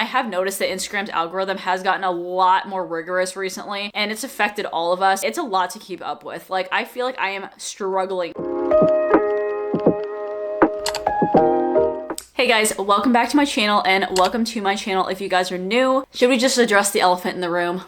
I have noticed that Instagram's algorithm has gotten a lot more rigorous recently, and it's affected all of us. It's a lot to keep up with. Like, I feel like I am struggling. Hey guys, welcome back to my channel, and welcome to my channel if you guys are new. Should we just address the elephant in the room?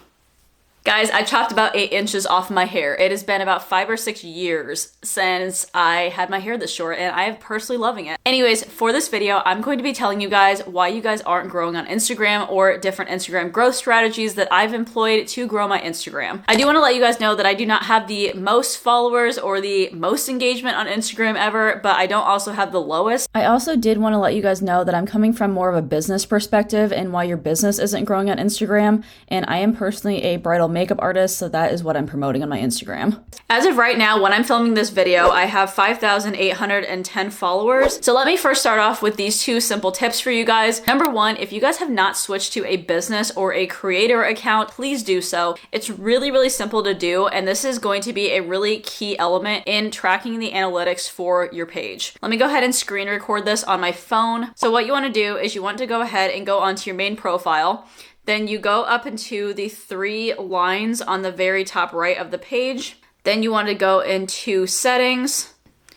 Guys, I chopped about 8 inches off my hair. It has been about 5 or 6 years since I had my hair this short, and I am personally loving it. Anyways, for this video, I'm going to be telling you guys why you guys aren't growing on Instagram, or different Instagram growth strategies that I've employed to grow my Instagram. I do want to let you guys know that I do not have the most followers or the most engagement on Instagram ever, but I don't also have the lowest. I also did want to let you guys know that I'm coming from more of a business perspective and why your business isn't growing on Instagram, and I am personally a bridal makeup artist, so that is what I'm promoting on my Instagram. As of right now, when I'm filming this video, I have 5,810 followers. So let me first start off with these 2 simple tips for you guys. Number 1, if you guys have not switched to a business or a creator account, please do so. It's really simple to do, and this is going to be a really key element in tracking the analytics for your page. Let me go ahead and screen record this on my phone. So what you want to do is you want to go ahead and go onto your main profile. Then you go up into the 3 lines on the very top right of the page. Then you want to go into settings.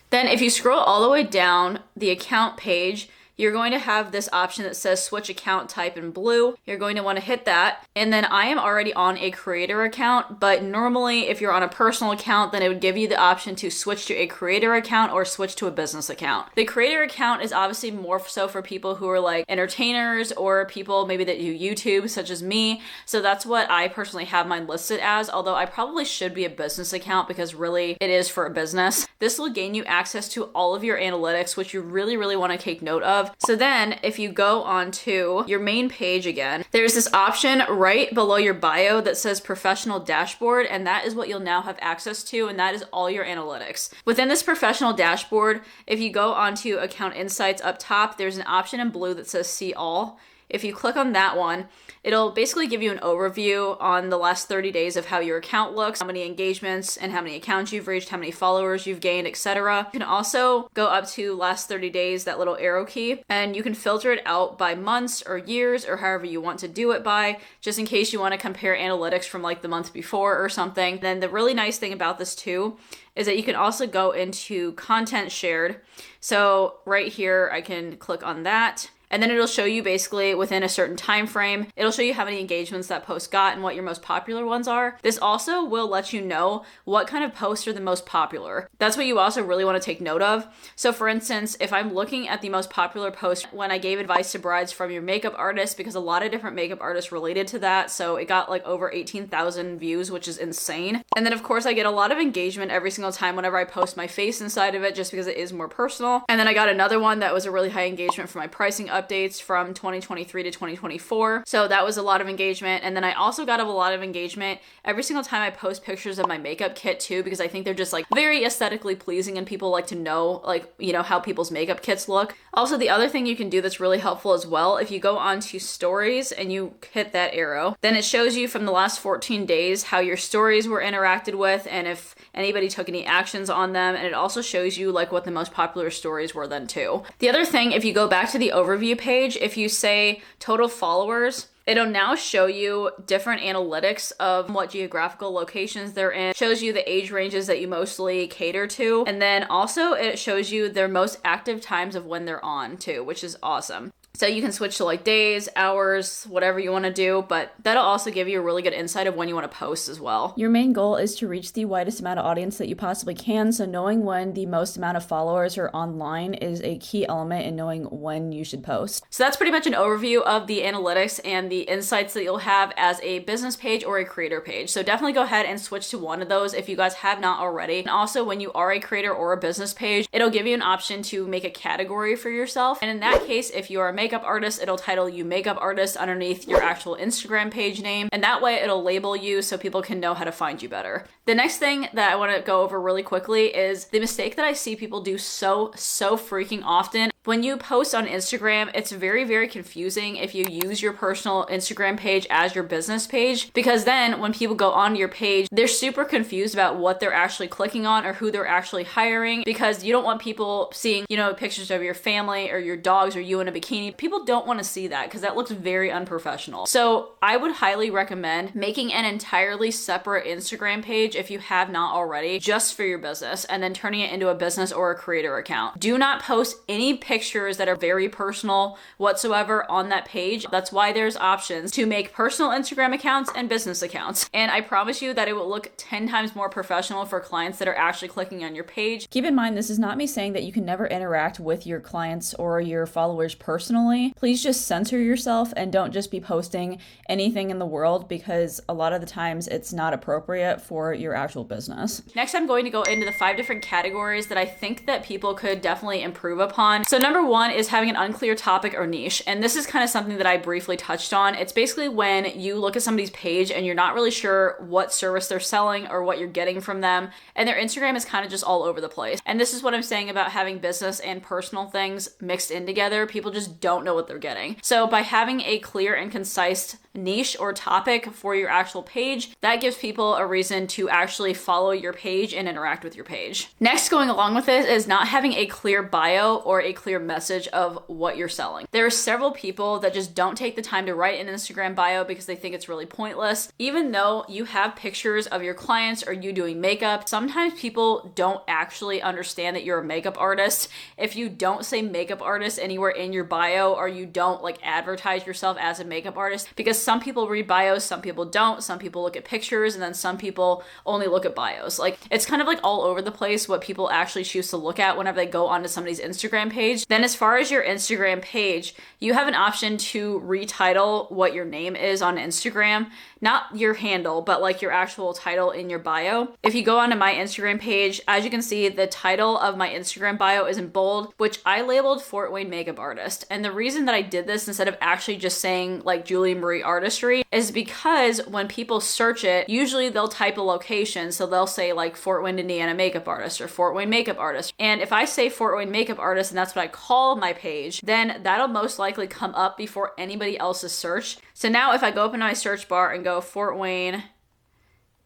Then if you scroll all the way down the account page, you're going to have this option that says switch account type in blue. You're going to want to hit that. And then I am already on a creator account, but normally if you're on a personal account, then it would give you the option to switch to a creator account or switch to a business account. The creator account is obviously more so for people who are like entertainers or people maybe that do YouTube, such as me. So that's what I personally have mine listed as, although I probably should be a business account because really it is for a business. This will gain you access to all of your analytics, which you really want to take note of. So then if you go onto your main page again, there's this option right below your bio that says professional dashboard, and that is what you'll now have access to, and that is all your analytics. Within this professional dashboard, if you go onto account insights up top, there's an option in blue that says see all. If you click on that one, it'll basically give you an overview on the last 30 days of how your account looks, how many engagements and how many accounts you've reached, how many followers you've gained, etc. You can also go up to last 30 days, that little arrow key, and you can filter it out by months or years or however you want to do it by, just in case you want to compare analytics from like the month before or something. Then the really nice thing about this too is that you can also go into content shared. So right here, I can click on that. And then it'll show you basically within a certain time frame, it'll show you how many engagements that post got and what your most popular ones are. This also will let you know what kind of posts are the most popular. That's what you also really want to take note of. So for instance, if I'm looking at the most popular post when I gave advice to brides from your makeup artist, because a lot of different makeup artists related to that, so it got like over 18,000 views, which is insane. And then of course I get a lot of engagement every single time whenever I post my face inside of it, just because it is more personal. And then I got another one that was a really high engagement for my pricing updates from 2023 to 2024. So that was a lot of engagement. And then I also got a lot of engagement every single time I post pictures of my makeup kit too, because I think they're just like very aesthetically pleasing and people like to know, like, you know, how people's makeup kits look. Also, the other thing you can do that's really helpful as well, if you go onto stories and you hit that arrow, then it shows you from the last 14 days how your stories were interacted with and if anybody took any actions on them. And it also shows you like what the most popular stories were then too. The other thing, if you go back to the overview page, if you say total followers, it'll now show you different analytics of what geographical locations they're in, shows you the age ranges that you mostly cater to, and then also it shows you their most active times of when they're on too, which is awesome. So you can switch to like days, hours, whatever you want to do, but that'll also give you a really good insight of when you want to post as well. Your main goal is to reach the widest amount of audience that you possibly can, so knowing when the most amount of followers are online is a key element in knowing when you should post. So that's pretty much an overview of the analytics and the insights that you'll have as a business page or a creator page. So definitely go ahead and switch to one of those if you guys have not already. And also when you are a creator or a business page, it'll give you an option to make a category for yourself. And in that case, if you are a makeup artist, it'll title you makeup artist underneath your actual Instagram page name, and that way it'll label you so people can know how to find you better. The next thing that I want to go over really quickly is the mistake that I see people do so freaking often. When you post on Instagram, it's very, very confusing if you use your personal Instagram page as your business page, because then when people go onto your page, they're super confused about what they're actually clicking on or who they're actually hiring, because you don't want people seeing, pictures of your family or your dogs or you in a bikini. People don't want to see that because that looks very unprofessional. So I would highly recommend making an entirely separate Instagram page if you have not already, just for your business, and then turning it into a business or a creator account. Do not post any pictures that are very personal whatsoever on that page. That's why there's options to make personal Instagram accounts and business accounts. And I promise you that it will look 10 times more professional for clients that are actually clicking on your page. Keep in mind, this is not me saying that you can never interact with your clients or your followers personally. Please just censor yourself and don't just be posting anything in the world, because a lot of the times it's not appropriate for your actual business. Next, I'm going to go into the 5 different categories that I think that people could definitely improve upon. So number 1 is having an unclear topic or niche. And this is kind of something that I briefly touched on. It's basically when you look at somebody's page and you're not really sure what service they're selling or what you're getting from them, and their Instagram is kind of just all over the place. And this is what I'm saying about having business and personal things mixed in together. People just don't know what they're getting. So by having a clear and concise niche or topic for your actual page, that gives people a reason to actually follow your page and interact with your page. Next, going along with this is not having a clear bio or a clear message of what you're selling. There are several people that just don't take the time to write an Instagram bio because they think it's really pointless. Even though you have pictures of your clients or you doing makeup, sometimes people don't actually understand that you're a makeup artist. If you don't say makeup artist anywhere in your bio, or you don't advertise yourself as a makeup artist, because some people read bios, some people don't, some people look at pictures, and then some people only look at bios. It's kind of all over the place what people actually choose to look at whenever they go onto somebody's Instagram page. Then as far as your Instagram page, you have an option to retitle what your name is on Instagram. Not your handle, but your actual title in your bio. If you go onto my Instagram page, as you can see, the title of my Instagram bio is in bold, which I labeled Fort Wayne Makeup Artist. And the reason that I did this instead of actually just saying Julie Marie Artistry is because when people search it, usually they'll type a location. So they'll say Fort Wayne, Indiana Makeup Artist or Fort Wayne Makeup Artist. And if I say Fort Wayne Makeup Artist and that's what I call my page, then that'll most likely come up before anybody else's search. So now if I go up in my search bar and go Fort Wayne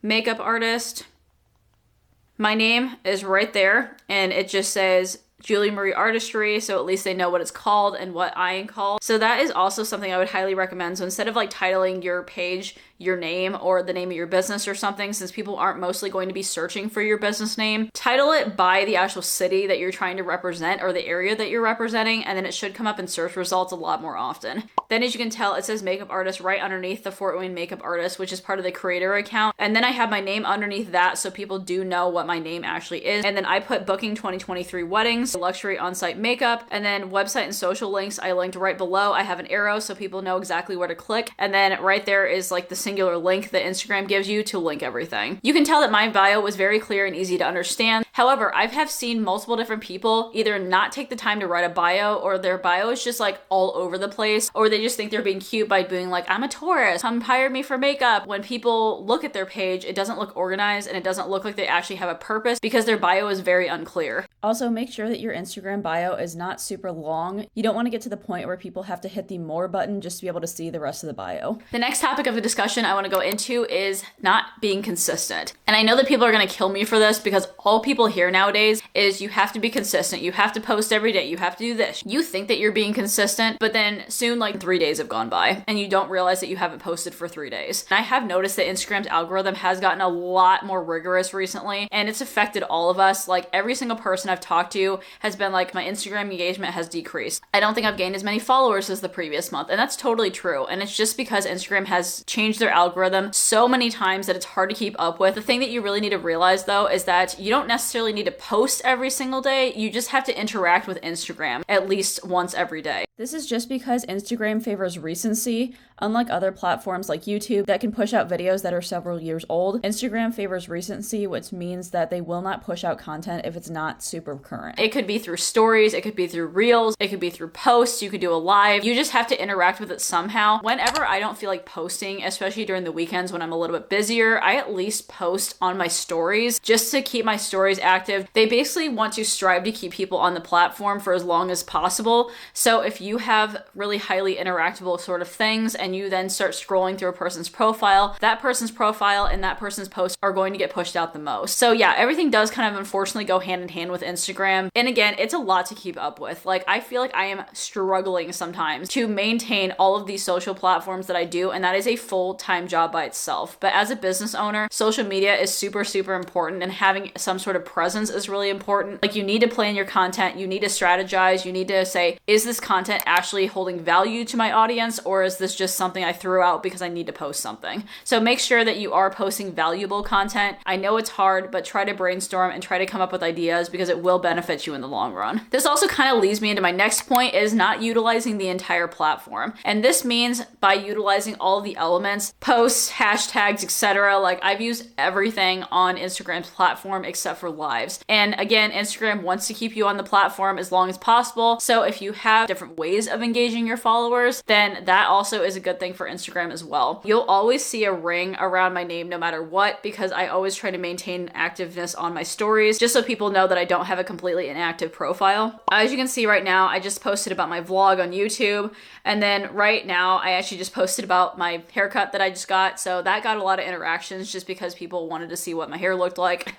Makeup Artist, my name is right there and it just says Julie Marie Artistry, so at least they know what it's called and what I am called. So that is also something I would highly recommend. So instead of titling your page your name or the name of your business or something, since people aren't mostly going to be searching for your business name, title it by the actual city that you're trying to represent or the area that you're representing, and then it should come up in search results a lot more often. Then as you can tell, it says makeup artist right underneath the Fort Wayne Makeup Artist, which is part of the creator account. And then I have my name underneath that so people do know what my name actually is. And then I put booking 2023 weddings, luxury on-site makeup, and then website and social links I linked right below. I have an arrow so people know exactly where to click. And then right there is the singular link that Instagram gives you to link everything. You can tell that my bio was very clear and easy to understand. However, I have seen multiple different people either not take the time to write a bio, or their bio is just all over the place, or they just think they're being cute by being I'm a tourist, come hire me for makeup. When people look at their page, it doesn't look organized and it doesn't look like they actually have a purpose because their bio is very unclear. Also, make sure that your Instagram bio is not super long. You don't want to get to the point where people have to hit the more button just to be able to see the rest of the bio. The next topic of the discussion I want to go into is not being consistent. And I know that people are going to kill me for this because all people hear nowadays is you have to be consistent. You have to post every day. You have to do this. You think that you're being consistent, but then soon 3 days have gone by and you don't realize that you haven't posted for 3 days. And I have noticed that Instagram's algorithm has gotten a lot more rigorous recently, and it's affected all of us. Every single person I've talked to has been my Instagram engagement has decreased. I don't think I've gained as many followers as the previous month, and that's totally true. And it's just because Instagram has changed their algorithm so many times that it's hard to keep up with. The thing that you really need to realize though is that you don't necessarily need to post every single day. You just have to interact with Instagram at least once every day. This is just because Instagram favors recency. Unlike other platforms like YouTube that can push out videos that are several years old, Instagram favors recency, which means that they will not push out content if it's not super current. It could be through stories, it could be through reels, it could be through posts, you could do a live. You just have to interact with it somehow. Whenever I don't feel like posting, especially during the weekends when I'm a little bit busier, I at least post on my stories just to keep my stories active. They basically want to strive to keep people on the platform for as long as possible. So if you have really highly interactable sort of things and you then start scrolling through a person's profile, that person's profile and that person's posts are going to get pushed out the most. So yeah, everything does kind of unfortunately go hand in hand with Instagram. And again, it's a lot to keep up with. Like, I feel like I am struggling sometimes to maintain all of these social platforms that I do, and that is a full-time job by itself. But as a business owner, social media is super, super important, and having some sort of presence is really important. Like, you need to plan your content, you need to strategize, you need to say, is this content actually holding value to my audience, or is this just something I threw out because I need to post something? So make sure that you are posting valuable content. I know it's hard, but try to brainstorm and try to come up with ideas because it will benefit you in the long run. This also kind of leads me into my next point, is not utilizing the entire platform. And this means by utilizing all the elements, posts, hashtags, etc. Like, I've used everything on Instagram's platform except for lives. And again, Instagram wants to keep you on the platform as long as possible. So if you have different ways of engaging your followers, then that also is a good thing for Instagram as well. You'll always see a ring around my name no matter what, because I always try to maintain activeness on my stories, just so people know that I don't have a completely inactive profile. As you can see right now, I just posted about my vlog on YouTube, and then right now I actually just posted about my haircut that I just got, so that got a lot of interactions just because people wanted to see what my hair looked like.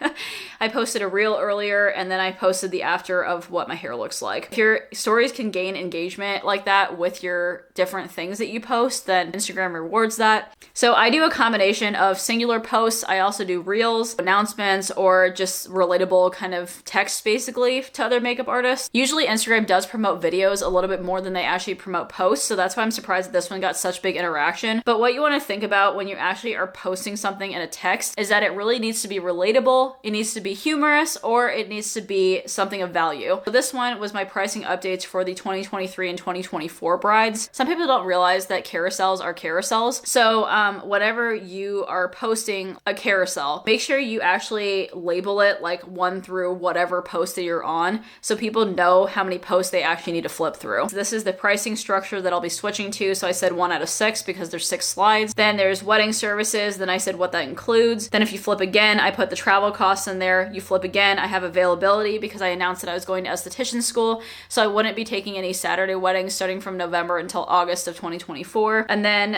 I posted a reel earlier, and then I posted the after of what my hair looks like. If your stories can gain engagement like that with your different things that you post, then Instagram rewards that. So I do a combination of singular posts. I also do reels, announcements, or just relatable kind of text basically to other makeup artists. Usually Instagram does promote videos a little bit more than they actually promote posts, so that's why I'm surprised that this one got such big interaction. But what you want to think about when you actually are posting something in a text is that it really needs to be relatable, it needs to be humorous, or it needs to be something of value. So this one was my pricing updates for the 2023 and 2024 brides. Some people don't realize that carousels are carousels. So whenever you are posting a carousel, make sure you actually label it like 1 through whatever post that you're on, so people know how many posts they actually need to flip through. So this is the pricing structure that I'll be switching to. So I said 1 out of 6 because there's 6 slides. Then there's wedding services. Then I said what that includes. Then if you flip again, I put the travel costs in there. You flip again, I have availability because I announced that I was going to esthetician school, so I wouldn't be taking any Saturday weddings starting from November until August of 2024. And then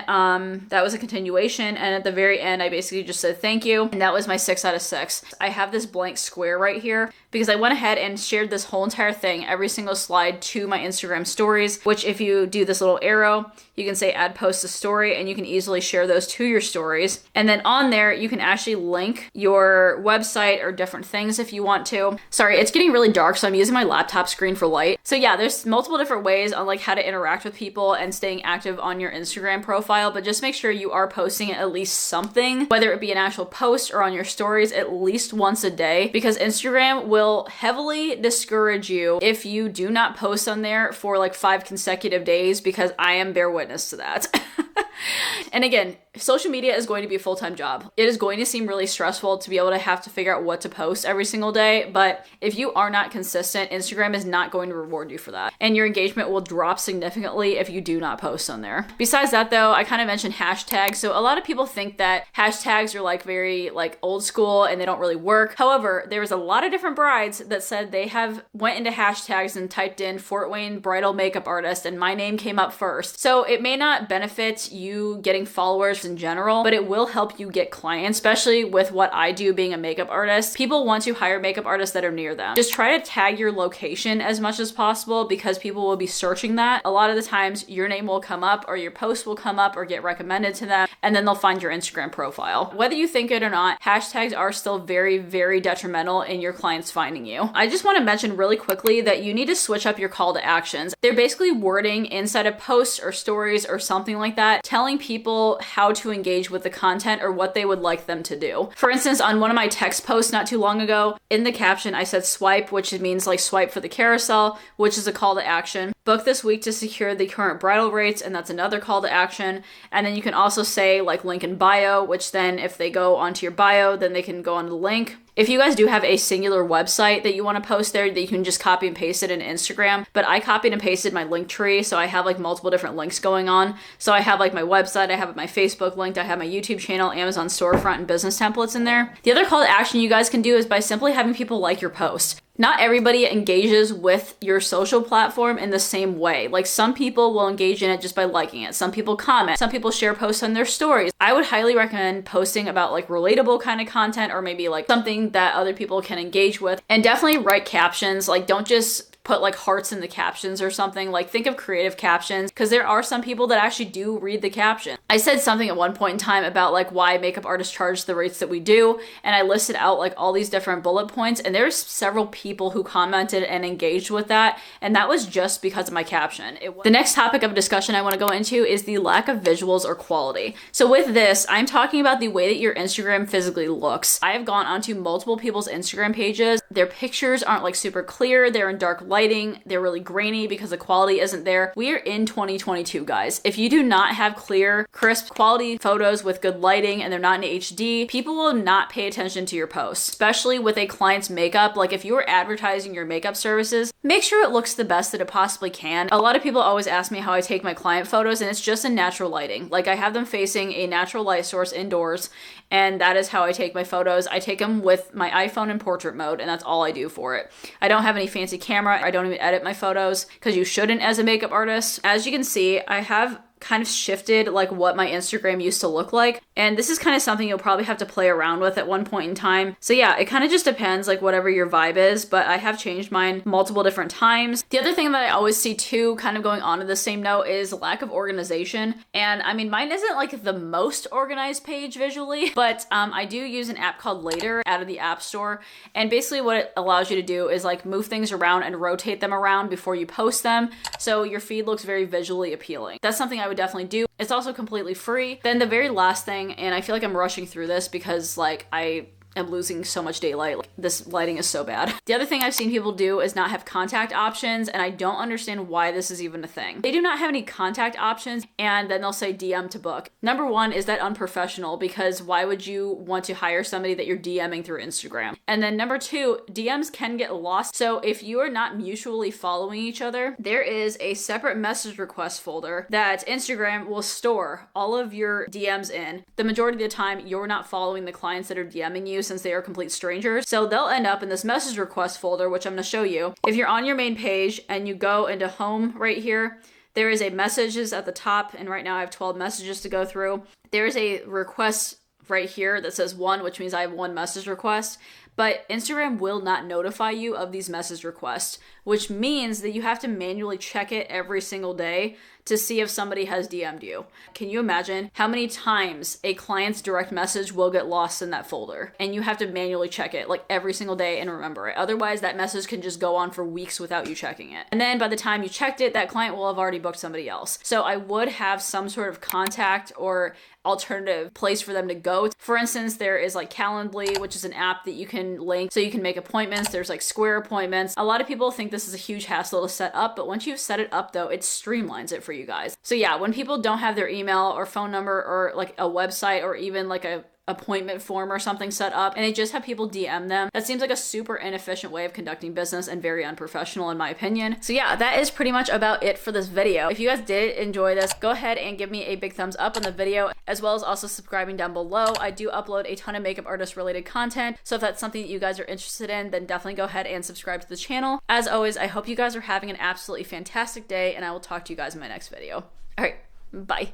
that was a continuation, and at the very end I basically just said thank you, and that was my 6 out of 6. I have this blank square right here because I went ahead and shared this whole entire thing, every single slide, to my Instagram stories, which if you do this little arrow, you can say add post to story, and you can easily share those to your stories. And then on there, you can actually link your website or different things if you want to. Sorry, it's getting really dark, so I'm using my laptop screen for light. So yeah, there's multiple different ways on like how to interact with people and staying active on your Instagram profile, but just make sure you are posting at least something, whether it be an actual post or on your stories, at least once a day, because Instagram will heavily discourage you if you do not post on there for like 5 consecutive days, because I am bear witness to that. And again, social media is going to be a full-time job. It is going to seem really stressful to be able to have to figure out what to post every single day, but if you are not consistent, Instagram is not going to reward you for that. And your engagement will drop significantly if you do not post on there. Besides that though, I kind of mentioned hashtags. So a lot of people think that hashtags are like very like old school and they don't really work. However, there was a lot of different brides that said they have went into hashtags and typed in Fort Wayne bridal makeup artist and my name came up first. So it may not benefit you getting followers in general, but it will help you get clients, especially with what I do being a makeup artist. People want to hire makeup artists that are near them. Just try to tag your location as much as possible because people will be searching that. A lot of the times your name will come up or your post will come up or get recommended to them, and then they'll find your Instagram profile. Whether you think it or not, hashtags are still very, very detrimental in your clients finding you. I just want to mention really quickly that you need to switch up your call to actions. They're basically wording inside of posts or stories or something like that, telling people how to engage with the content or what they would like them to do. For instance, on one of my text posts not too long ago, in the caption I said swipe, which means like swipe for the carousel, which is a call to action. book this week to secure the current bridal rates, and that's another call to action. And then you can also say like link in bio, which then if they go onto your bio, then they can go onto the link. If you guys do have a singular website that you want to post there, that you can just copy and paste it in Instagram. But I copied and pasted my link tree, so I have like multiple different links going on. So I have like my website, I have my Facebook linked, I have my YouTube channel, Amazon storefront, and business templates in there. The other call to action you guys can do is by simply having people like your post. Not everybody engages with your social platform in the same way. Like some people will engage in it just by liking it. Some people comment. Some people share posts on their stories. I would highly recommend posting about like relatable kind of content, or maybe like something that other people can engage with. And definitely write captions. Like don't just put like hearts in the captions or something. Like think of creative captions, because there are some people that actually do read the caption. I said something at one point in time about like why makeup artists charge the rates that we do, and I listed out like all these different bullet points, and there's several people who commented and engaged with that, and that was just because of my caption. The next topic of discussion I want to go into is the lack of visuals or quality. So with this, I'm talking about the way that your Instagram physically looks. I have gone onto multiple people's Instagram pages. Their pictures aren't like super clear. They're in dark lighting. They're really grainy because the quality isn't there. We are in 2022, guys. If you do not have clear, crisp, quality photos with good lighting and they're not in HD, people will not pay attention to your posts, especially with a client's makeup. Like if you are advertising your makeup services, make sure it looks the best that it possibly can. A lot of people always ask me how I take my client photos, and it's just in natural lighting. Like I have them facing a natural light source indoors, and that is how I take my photos. I take them with my iPhone in portrait mode, and that's all I do for it. I don't have any fancy camera. I don't even edit my photos, because you shouldn't as a makeup artist. As you can see, I have kind of shifted like what my Instagram used to look like, and this is kind of something you'll probably have to play around with at one point in time. So yeah, it kind of just depends, like whatever your vibe is, but I have changed mine multiple different times. The other thing that I always see too, kind of going on to the same note, is lack of organization. And I mean, mine isn't like the most organized page visually, but I do use an app called Later out of the App Store, and basically what it allows you to do is like move things around and rotate them around before you post them, so your feed looks very visually appealing. That's something I would definitely do. It's also completely free. Then the very last thing, and I feel like I'm rushing through this because like I am losing so much daylight. Like, this lighting is so bad. The other thing I've seen people do is not have contact options, and I don't understand why this is even a thing. They do not have any contact options, and then they'll say DM to book. Number one, is that unprofessional? Because why would you want to hire somebody that you're DMing through Instagram? And then number two, DMs can get lost. So if you are not mutually following each other, there is a separate message request folder that Instagram will store all of your DMs in. The majority of the time, you're not following the clients that are DMing you, since they are complete strangers. So they'll end up in this message request folder, which I'm going to show you. If you're on your main page and you go into home right here, there is a messages at the top, and right now I have 12 messages to go through. There is a request right here that says 1, which means I have 1 message request. But Instagram will not notify you of these message requests, which means that you have to manually check it every single day to see if somebody has DM'd you. Can you imagine how many times a client's direct message will get lost in that folder? And you have to manually check it like every single day and remember it. Otherwise, that message can just go on for weeks without you checking it. And then by the time you checked it, that client will have already booked somebody else. So I would have some sort of contact or alternative place for them to go. For instance, there is like Calendly, which is an app that you can link so you can make appointments. There's like Square appointments. A lot of people think this is a huge hassle to set up, but once you've set it up though, it streamlines it for you guys. So yeah, when people don't have their email or phone number or like a website or even like a appointment form or something set up and they just have people DM them, that seems like a super inefficient way of conducting business and very unprofessional in my opinion. So yeah, that is pretty much about it for this video. If you guys did enjoy this, go ahead and give me a big thumbs up on the video, as well as also subscribing down below. I do upload a ton of makeup artist related content, so if that's something that you guys are interested in, then definitely go ahead and subscribe to the channel. As always, I hope you guys are having an absolutely fantastic day, and I will talk to you guys in my next video. All right, bye.